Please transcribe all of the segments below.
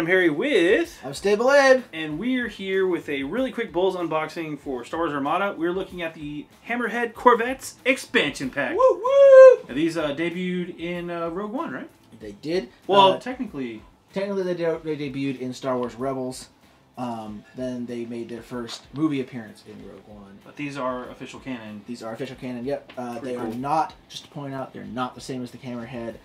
AdamHarry with... I'm StableAbe. And we're here with a really quick BoLS unboxing for Star Wars Armada. We're looking at the Hammerhead Corvette's expansion pack. Woo woo! And these debuted in Rogue One, right? They did. Well, technically they debuted in Star Wars Rebels. Then they made their first movie appearance in Rogue One. But these are official canon. These are official canon, yep. They cool. are not, just to point out, they're not the same as the Hammerhead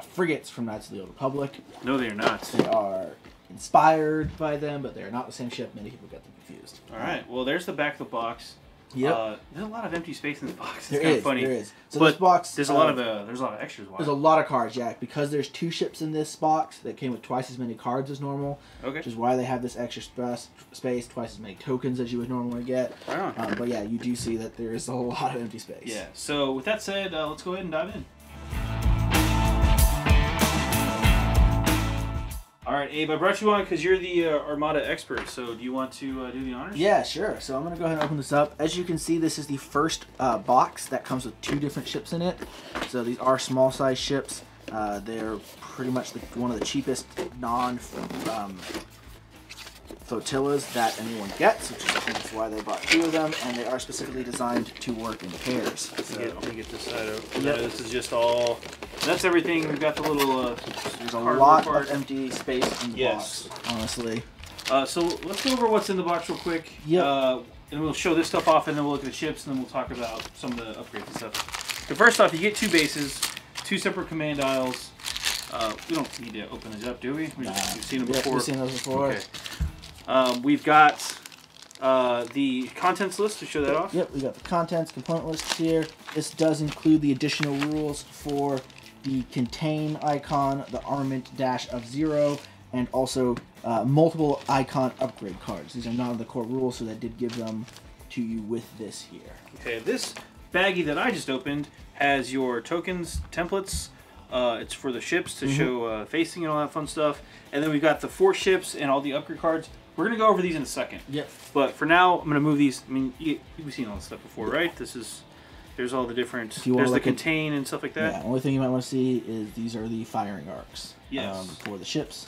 frigates from Knights of the Old Republic. No, they are not. They are inspired by them, but they are not the same ship. Many people get them confused. All right. Well, there's the back of the box. Yep. There's a lot of empty space in this box. It's There kind is. of funny. There is. So but this box, there's a lot of extras. Why? There's a lot of cards, Jack, because there's 2 ships in this box that came with twice as many cards as normal. Okay. Which is why they have this extra space, twice as many tokens as you would normally get. Right on. But yeah, you do see that there is a lot of empty space. Yeah. So with that said, let's go ahead and dive in. All right, Abe, I brought you on because you're the Armada expert, so do you want to do the honors? Yeah, sure. So I'm going to go ahead and open this up. As you can see, this is the first box that comes with 2 different ships in it. So these are small size ships. They're pretty much one of the cheapest non-flotillas that anyone gets, which is I think is why they bought 2 of them, and they are specifically designed to work in pairs. So, let me get this side out. Yep. No, this is just all... That's everything. We've got the little... There's a lot of empty space in the box, honestly. So let's go over what's in the box real quick. Yep. And we'll show this stuff off, and then we'll look at the ships, and then we'll talk about some of the upgrades and stuff. So first off, you get 2 bases, 2 separate command aisles. We don't need to open these up, do we? We've seen them before. We've seen those before. Okay. We've got the contents list to show that off. Yep, we got the contents component list here. This does include the additional rules for the contain icon, the armament dash of 0, and also multiple icon upgrade cards. These are not in the core rules, so that did give them to you with this here. Okay, this baggie that I just opened has your tokens, templates. It's for the ships to show facing and all that fun stuff. And then we've got the 4 ships and all the upgrade cards. We're going to go over these in a second. Yep. But for now, I'm going to move these. I mean, you've seen all this stuff before, right? There's all the different, there's the contain and stuff like that. Yeah, only thing you might want to see is these are the firing arcs. Yes. For the ships.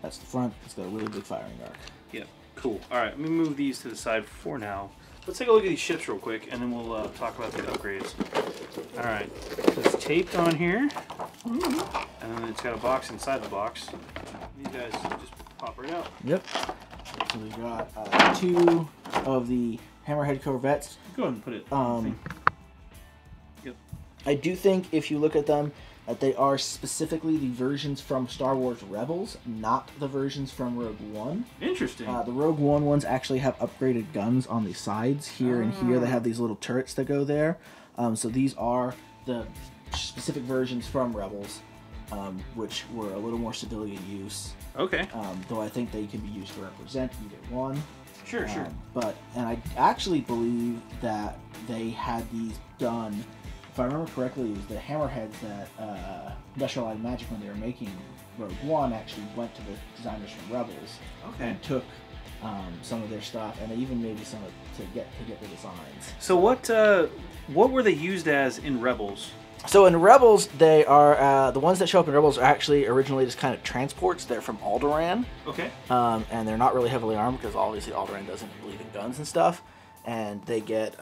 That's the front. It's got a really big firing arc. Yep. Cool. All right, let me move these to the side for now. Let's take a look at these ships real quick, and then we'll talk about the upgrades. All right. So it's taped on here, and then it's got a box inside the box. These guys just pop right out. Yep. So we've got 2 of the Hammerhead Corvettes. Go ahead and put it. Yep. I do think if you look at them, that they are specifically the versions from Star Wars Rebels, not the versions from Rogue One. Interesting. The Rogue One ones actually have upgraded guns on the sides here and here. They have these little turrets that go there. So these are the specific versions from Rebels, which were a little more civilian use. Okay. Though I think they can be used to represent either one. Sure, sure. And I actually believe that they had these done. If I remember correctly, it was the Hammerheads that Industrial Light and Magic, when they were making Rogue One, actually went to the designers from Rebels and took some of their stuff, and they even maybe some to get the designs. So what were they used as in Rebels? So in Rebels, they are the ones that show up in Rebels are actually originally just kind of transports. They're from Alderaan. Okay. And they're not really heavily armed because obviously Alderaan doesn't believe in guns and stuff, and they get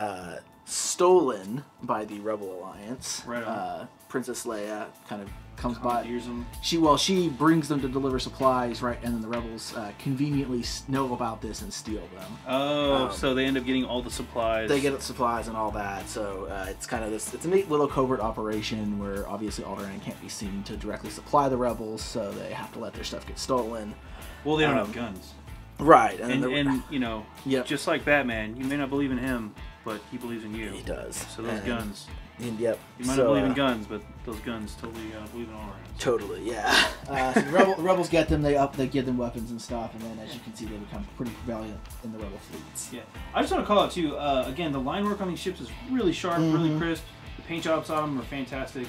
stolen by the Rebel Alliance. Right on. Princess Leia kind of comes by. Them. She brings them to deliver supplies, right? And then the rebels conveniently know about this and steal them. Oh, so they end up getting all the supplies. They get supplies and all that. So it's kind of this. It's a neat little covert operation where obviously Alderaan can't be seen to directly supply the rebels, so they have to let their stuff get stolen. Well, they don't have guns. Right, and you know, just like Batman, you may not believe in him, but he believes in you. He does. So those guns. Yep. You might not believe in guns, but those guns totally believe in Alderaan. Totally, yeah. So the rebels get them. They give them weapons and stuff, and then as you can see, they become pretty prevalent in the rebel fleets. Yeah. I just want to call out too. Again, the line work on these ships is really sharp, really crisp. The paint jobs on them are fantastic.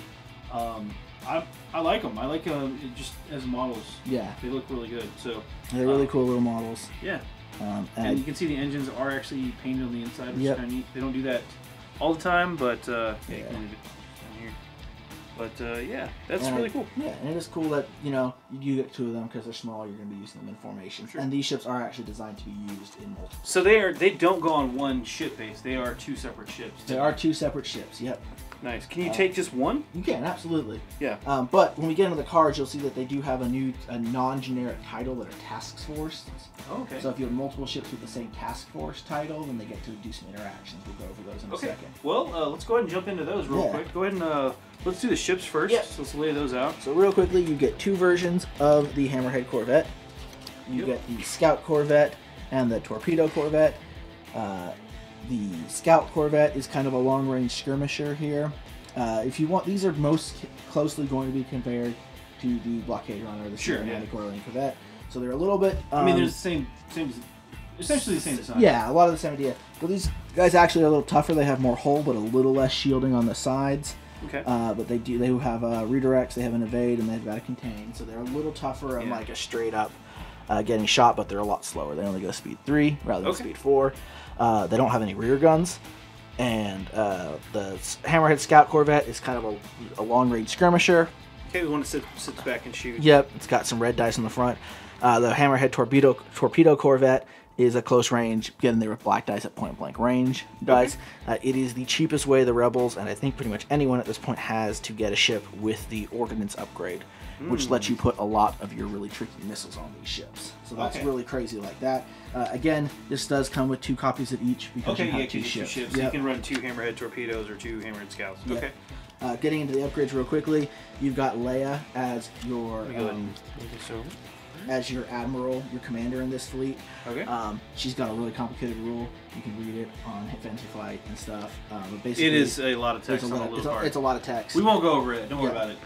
I like them. I like just as models. Yeah. They look really good. So they're really cool little models. Yeah. And you can see the engines are actually painted on the inside, which is kind of neat. They don't do that all the time, but yeah, you can leave it down here. But yeah, that's And really cool. Yeah, and it is cool that, you know, you get two of them because they're small. You're going to be using them in formation. Sure. And these ships are actually designed to be used in multiple. So they don't go on one ship base. They are two separate ships. They are two separate ships. Yep. Nice. Can you take just one? You can, absolutely. Yeah. But when we get into the cards, you'll see that they do have a non-generic title that are task force. Oh, okay. So if you have multiple ships with the same task force title, then they get to do some interactions. We'll go over those in a second. Well, let's go ahead and jump into those real quick. Go ahead and let's do the ships first. Yep. So let's lay those out. So real quickly, you get two versions of the Hammerhead Corvette. You get the Scout Corvette and the Torpedo Corvette. The Scout Corvette is kind of a long-range skirmisher here. If you want, these are most closely going to be compared to the Blockade Runner or the Cinematic Corvette. So they're a little bit. I mean, they're the same, essentially the same design. Yeah, a lot of the same idea. But these guys actually are a little tougher. They have more hull, but a little less shielding on the sides. Okay. But they have redirects. They have an evade, and they've got a contain. So they're a little tougher and like a straight up getting shot, but they're a lot slower. They only go speed 3 rather than speed 4. They don't have any rear guns. And the Hammerhead Scout Corvette is kind of a long-range skirmisher. Okay, the one that sits back and shoots. Yep, it's got some red dice on the front. The Hammerhead Torpedo Corvette is a close range, get in there with black dice at point-blank range dice. It is the cheapest way the Rebels, and I think pretty much anyone at this point, has to get a ship with the Ordnance upgrade, which lets you put a lot of your really tricky missiles on these ships. So that's really crazy like that. Again, this does come with 2 copies of each because you have 2 ships. So you can run 2 Hammerhead Torpedoes or 2 Hammerhead Scouts. Yep. Okay. Getting into the upgrades real quickly, you've got Leia as your admiral, your commander in this fleet. Okay. She's got a really complicated rule. You can read it on Fantasy Flight and stuff. But basically, it is a lot of text on a little card. It's a lot of text. We won't go over it. Don't worry about it.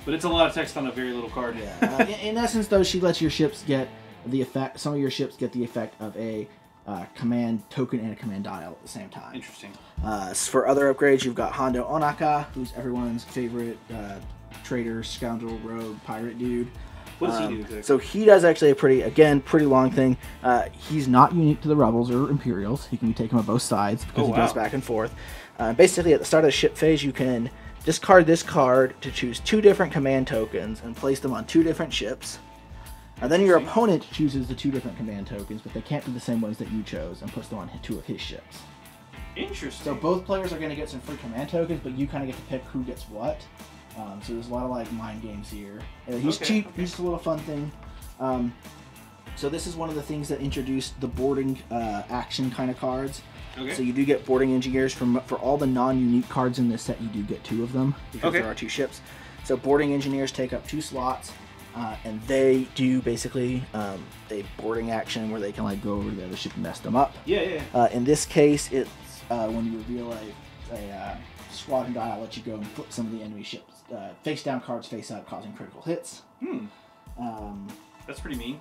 But it's a lot of text on a very little card. Yeah. In essence, though, she lets your ships get the effect. Some of your ships get the effect of a command token and a command dial at the same time. Interesting. For other upgrades, you've got Hondo Onaka, who's everyone's favorite traitor, scoundrel, rogue, pirate dude. What does he do exactly? So he does actually a pretty long thing. He's not unique to the Rebels or Imperials. He can be taken on both sides because he goes back and forth. Basically, at the start of the ship phase, you can discard this card to choose 2 different command tokens and place them on 2 different ships. And then your opponent chooses the 2 different command tokens, but they can't be the same ones that you chose, and puts them on 2 of his ships. Interesting. So both players are going to get some free command tokens, but you kind of get to pick who gets what. So there's a lot of like mind games here. He's cheap. He's just a little fun thing. So this is one of the things that introduced the boarding action kind of cards. Okay. So you do get boarding engineers for all the non-unique cards in this set. You do get 2 of them because there are 2 ships. So boarding engineers take up 2 slots, and they do basically a boarding action where they can like go over to the other ship and mess them up. Yeah. In this case, it's when you reveal a squadron dial, let you go and flip some of the enemy ships face down cards face up, causing critical hits. That's pretty mean.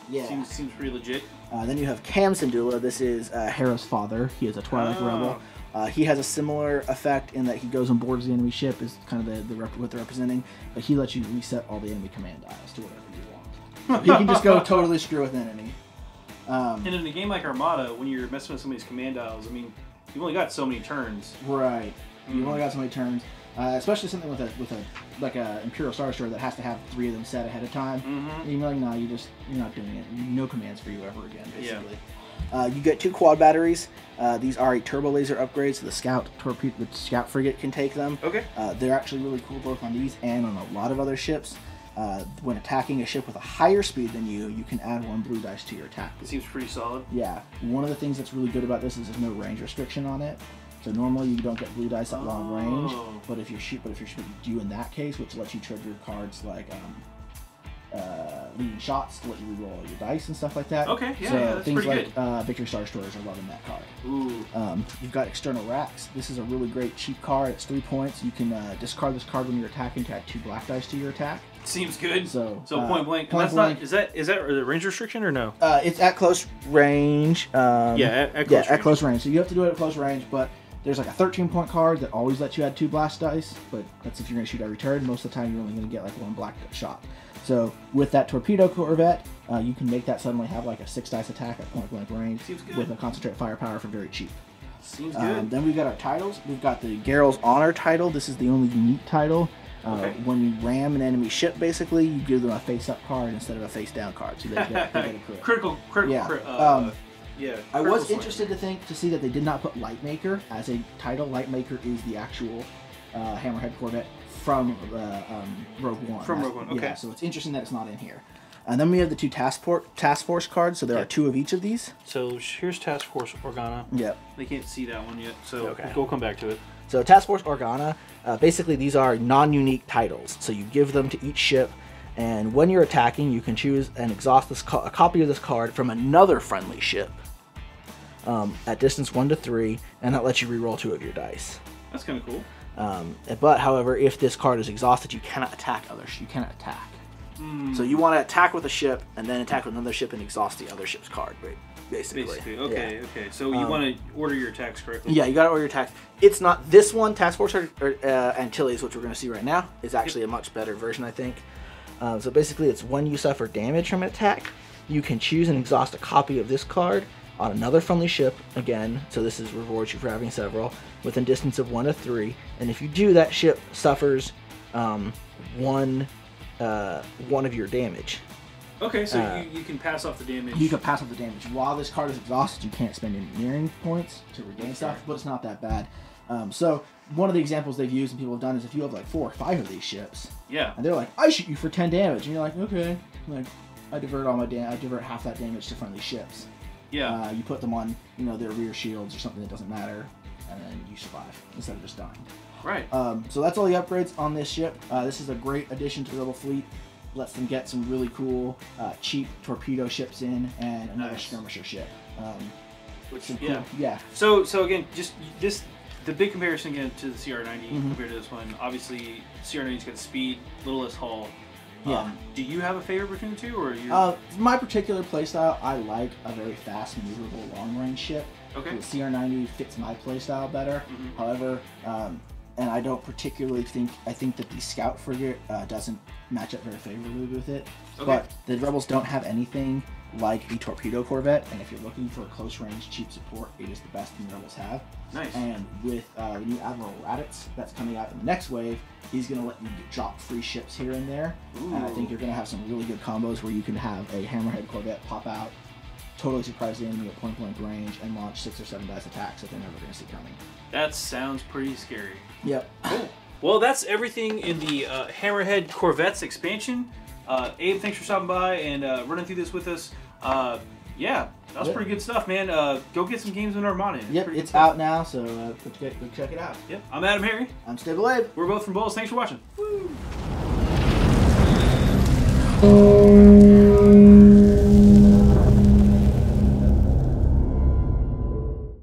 Yeah. Seems pretty legit. Then you have Cam Syndulla. This is Hera's father. He is a Twilight Rebel. He has a similar effect in that he goes and boards the enemy ship, is kind of what they're representing, but he lets you reset all the enemy command dials to whatever you want. So he can just go totally screw with an enemy. And in a game like Armada, when you're messing with somebody's command dials, I mean, you've only got so many turns. Right. You've only got so many turns. Especially something with a Imperial Star Destroyer that has to have 3 of them set ahead of time. And you're like, no, you're not doing it. No commands for you ever again, basically. Yeah. You get 2 quad batteries. These are a turbo laser upgrade, so the Scout frigate can take them. Okay. They're actually really cool both on these and on a lot of other ships. When attacking a ship with a higher speed than you can add 1 blue dice to your attack. It seems pretty solid. Yeah. One of the things that's really good about this is there's no range restriction on it. So normally you don't get blue dice at long range, but if you're shooting, you do in that case, which lets you trigger cards like leading shots to let you reroll your dice and stuff like that. Okay, yeah, so that's things pretty like good. Victory Star Destroyers are loving that card. Ooh. You've got external racks. This is a really great cheap card. It's 3 points. You can discard this card when you're attacking to add 2 black dice to your attack. Seems good. So point blank. Point blank. Is that a range restriction or no? It's at close range. At close range. So you have to do it at close range, but there's like a 13-point card that always lets you add 2 blast dice, but that's if you're going to shoot every turn. Most of the time, you're only going to get like 1 black shot. So with that Torpedo Corvette, you can make that suddenly have like a 6 dice attack at point blank range with a concentrate firepower for very cheap. Seems good. Then we've got our titles. We've got the Geral's Honor title. This is the only unique title. Okay. When you ram an enemy ship, basically, you give them a face-up card instead of a face-down card, so they get a crit. Critical. Yeah. Yeah. I was interested to see that they did not put Lightmaker as a title. Lightmaker is the actual Hammerhead Corvette from Rogue One. From Rogue One, okay. Yeah, so it's interesting that it's not in here. And then we have the 2 Task Force cards, so there are 2 of each of these. So here's Task Force Organa. Yep. They can't see that one yet, so Okay. we'll come back to it. So Task Force Organa, basically these are non-unique titles. So you give them to each ship, and when you're attacking, you can choose and exhaust a copy of this card from another friendly ship at distance 1 to 3, and that lets you reroll 2 of your dice. That's kind of cool. But however, if this card is exhausted, you cannot attack others. You cannot attack. So you want to attack with a ship, and then attack with another ship and exhaust the other ship's card, basically. Okay, yeah. okay. So you want to order your attacks correctly. Yeah, you got to order your attacks. It's not this one, Task Force Antilles, which we're going to see right now, is actually a much better version, I think. So basically, it's when you suffer damage from an attack, you can choose and exhaust a copy of this card on another friendly ship, again, so this is rewards you for having several, within distance of 1 to 3, and if you do, that ship suffers one of your damage. Okay, so you can pass off the damage. You can pass off the damage. While this card is exhausted, you can't spend engineering points to regain stuff, but it's not that bad. So one of the examples they've used and people have done is if you have like 4 or 5 of these ships, yeah, and they're like, I shoot you for 10 damage, and you're like, okay, like I divert half that damage to friendly ships. Yeah. You put them on, their rear shields or something that doesn't matter, and then you survive instead of just dying. Right. So that's all the upgrades on this ship. This is a great addition to the Rebel fleet. Lets them get some really cool, cheap torpedo ships in, and another skirmisher ship. Which, cool, yeah. So again, just this, the big comparison again to the CR90 compared to this one. Obviously, CR90's got speed, little less hull. Yeah. Do you have a favorite between the two, or are you? My particular playstyle, I like a very fast, maneuverable, long-range ship. Okay. The CR90 fits my playstyle better. However, and I don't particularly I think that the Scout frigate doesn't match up very favorably with it. Okay. But the Rebels don't have anything like a torpedo corvette, and if you're looking for a close-range, cheap support, it is the best thing the Rebels have. Nice. And with the new Admiral Raditz that's coming out in the next wave, he's going to let you drop free ships here and there. Ooh. And I think you're going to have some really good combos where you can have a Hammerhead Corvette pop out, totally surprise the enemy at point-blank range, and launch 6 or 7 dice attacks that they're never going to see coming. That sounds pretty scary. Yep. Cool. Well, that's everything in the Hammerhead Corvettes expansion. Abe, thanks for stopping by and running through this with us. Yeah, that was pretty good stuff, man. Go get some games in Armada. Yep, it's out now, so go check it out. Yep, I'm AdamHarry. I'm StableAbe. We're both from BoLS. Thanks for watching. Woo.